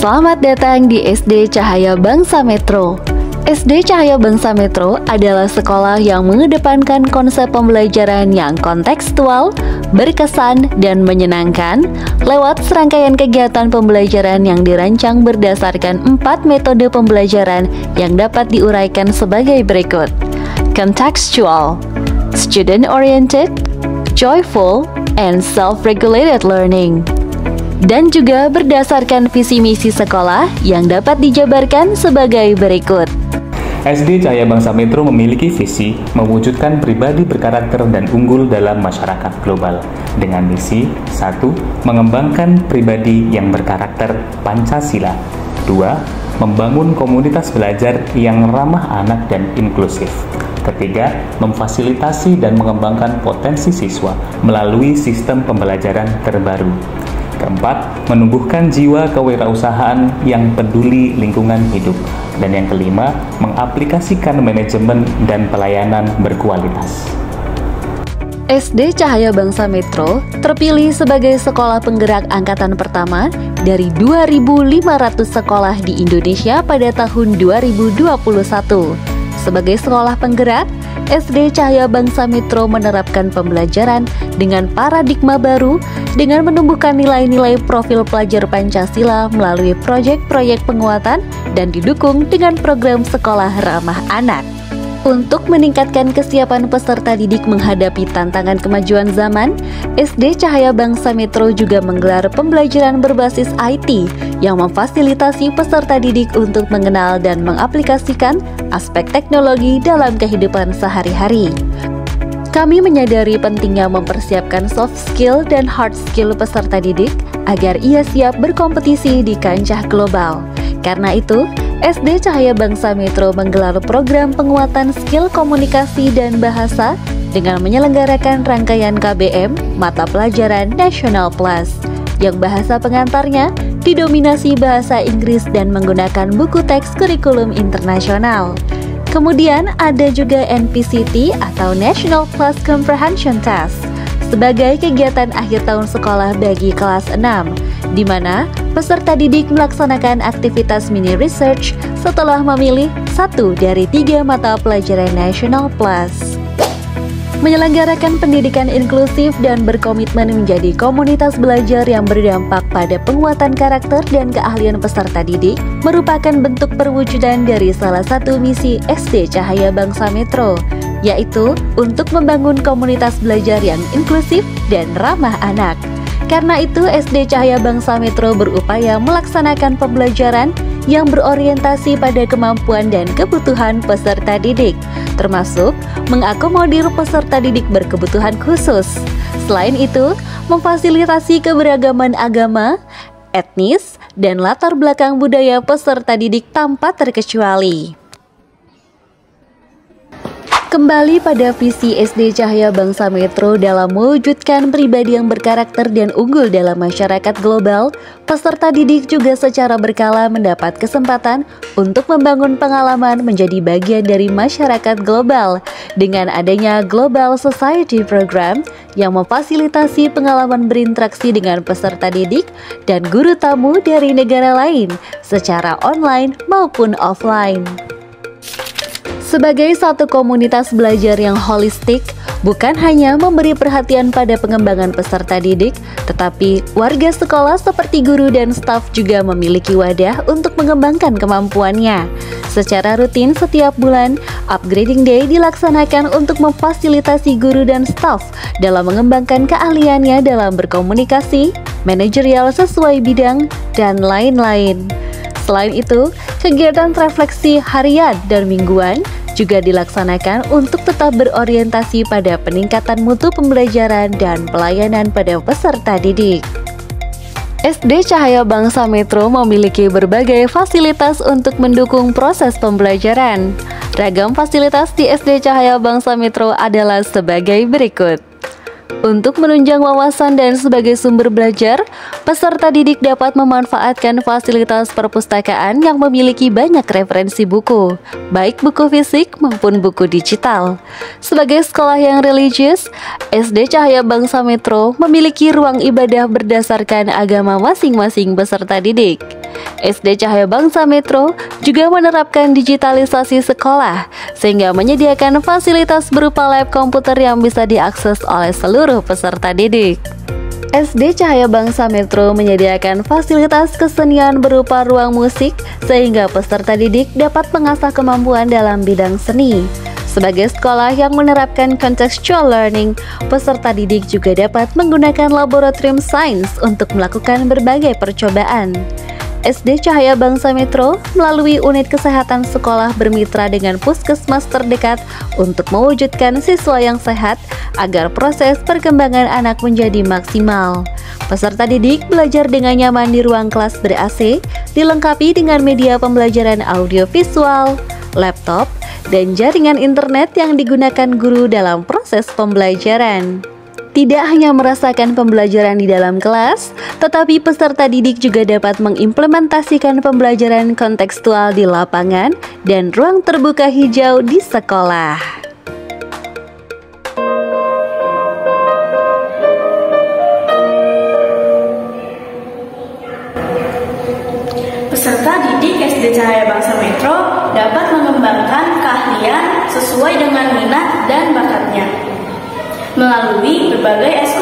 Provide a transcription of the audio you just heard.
Selamat datang di SD Cahaya Bangsa Metro. SD Cahaya Bangsa Metro adalah sekolah yang mengedepankan konsep pembelajaran yang kontekstual, berkesan, dan menyenangkan lewat serangkaian kegiatan pembelajaran yang dirancang berdasarkan 4 metode pembelajaran yang dapat diuraikan sebagai berikut: contextual, student-oriented, joyful, and self-regulated learning. Dan juga berdasarkan visi misi sekolah yang dapat dijabarkan sebagai berikut. SD Cahaya Bangsa Metro memiliki visi mewujudkan pribadi berkarakter dan unggul dalam masyarakat global dengan misi 1. Mengembangkan pribadi yang berkarakter Pancasila. 2. Membangun komunitas belajar yang ramah anak dan inklusif. Ketiga, memfasilitasi dan mengembangkan potensi siswa melalui sistem pembelajaran terbaru. Keempat, menumbuhkan jiwa kewirausahaan yang peduli lingkungan hidup. Dan yang kelima, mengaplikasikan manajemen dan pelayanan berkualitas. SD Cahaya Bangsa Metro terpilih sebagai sekolah penggerak angkatan pertama dari 2.500 sekolah di Indonesia pada tahun 2021. Sebagai sekolah penggerak, SD Cahaya Bangsa Metro menerapkan pembelajaran dengan paradigma baru dengan menumbuhkan nilai-nilai profil pelajar Pancasila melalui proyek-proyek penguatan dan didukung dengan program sekolah ramah anak. Untuk meningkatkan kesiapan peserta didik menghadapi tantangan kemajuan zaman, SD Cahaya Bangsa Metro juga menggelar pembelajaran berbasis IT yang memfasilitasi peserta didik untuk mengenal dan mengaplikasikan aspek teknologi dalam kehidupan sehari-hari. Kami menyadari pentingnya mempersiapkan soft skill dan hard skill peserta didik agar ia siap berkompetisi di kancah global. Karena itu, SD Cahaya Bangsa Metro menggelar program penguatan skill komunikasi dan bahasa dengan menyelenggarakan rangkaian KBM Mata Pelajaran National Plus yang bahasa pengantarnya didominasi bahasa Inggris dan menggunakan buku teks kurikulum internasional. Kemudian ada juga NPCT atau National Plus Comprehension Test sebagai kegiatan akhir tahun sekolah bagi kelas 6, di mana peserta didik melaksanakan aktivitas mini research setelah memilih 1 dari 3 mata pelajaran National Plus. Menyelenggarakan pendidikan inklusif dan berkomitmen menjadi komunitas belajar yang berdampak pada penguatan karakter dan keahlian peserta didik merupakan bentuk perwujudan dari salah satu misi SD Cahaya Bangsa Metro, yaitu untuk membangun komunitas belajar yang inklusif dan ramah anak. Karena itu, SD Cahaya Bangsa Metro berupaya melaksanakan pembelajaran yang berorientasi pada kemampuan dan kebutuhan peserta didik, termasuk mengakomodir peserta didik berkebutuhan khusus. Selain itu, memfasilitasi keberagaman agama, etnis, dan latar belakang budaya peserta didik tanpa terkecuali. Kembali pada visi SD Cahaya Bangsa Metro dalam mewujudkan pribadi yang berkarakter dan unggul dalam masyarakat global, peserta didik juga secara berkala mendapat kesempatan untuk membangun pengalaman menjadi bagian dari masyarakat global dengan adanya Global Society Program yang memfasilitasi pengalaman berinteraksi dengan peserta didik dan guru tamu dari negara lain secara online maupun offline. Sebagai satu komunitas belajar yang holistik, bukan hanya memberi perhatian pada pengembangan peserta didik, tetapi warga sekolah seperti guru dan staf juga memiliki wadah untuk mengembangkan kemampuannya. Secara rutin setiap bulan, Upgrading Day dilaksanakan untuk memfasilitasi guru dan staf dalam mengembangkan keahliannya dalam berkomunikasi, manajerial sesuai bidang, dan lain-lain. Selain itu, kegiatan refleksi harian dan mingguan juga dilaksanakan untuk tetap berorientasi pada peningkatan mutu pembelajaran dan pelayanan pada peserta didik. SD Cahaya Bangsa Metro memiliki berbagai fasilitas untuk mendukung proses pembelajaran. Ragam fasilitas di SD Cahaya Bangsa Metro adalah sebagai berikut. Untuk menunjang wawasan dan sebagai sumber belajar, peserta didik dapat memanfaatkan fasilitas perpustakaan yang memiliki banyak referensi buku, baik buku fisik maupun buku digital. Sebagai sekolah yang religius, SD Cahaya Bangsa Metro memiliki ruang ibadah berdasarkan agama masing-masing peserta didik. SD Cahaya Bangsa Metro juga menerapkan digitalisasi sekolah sehingga menyediakan fasilitas berupa lab komputer yang bisa diakses oleh seluruh peserta didik. SD Cahaya Bangsa Metro menyediakan fasilitas kesenian berupa ruang musik sehingga peserta didik dapat mengasah kemampuan dalam bidang seni. Sebagai sekolah yang menerapkan contextual learning, peserta didik juga dapat menggunakan laboratorium sains untuk melakukan berbagai percobaan. SD Cahaya Bangsa Metro melalui unit kesehatan sekolah bermitra dengan puskesmas terdekat untuk mewujudkan siswa yang sehat agar proses perkembangan anak menjadi maksimal. Peserta didik belajar dengan nyaman di ruang kelas ber-AC, dilengkapi dengan media pembelajaran audiovisual, laptop, dan jaringan internet yang digunakan guru dalam proses pembelajaran. Tidak hanya merasakan pembelajaran di dalam kelas, tetapi peserta didik juga dapat mengimplementasikan pembelajaran kontekstual di lapangan dan ruang terbuka hijau di sekolah. Peserta didik SD Cahaya Bangsa Metro dapat mengembangkan keahlian sesuai dengan minat dan bakatnya melalui berbagai SOP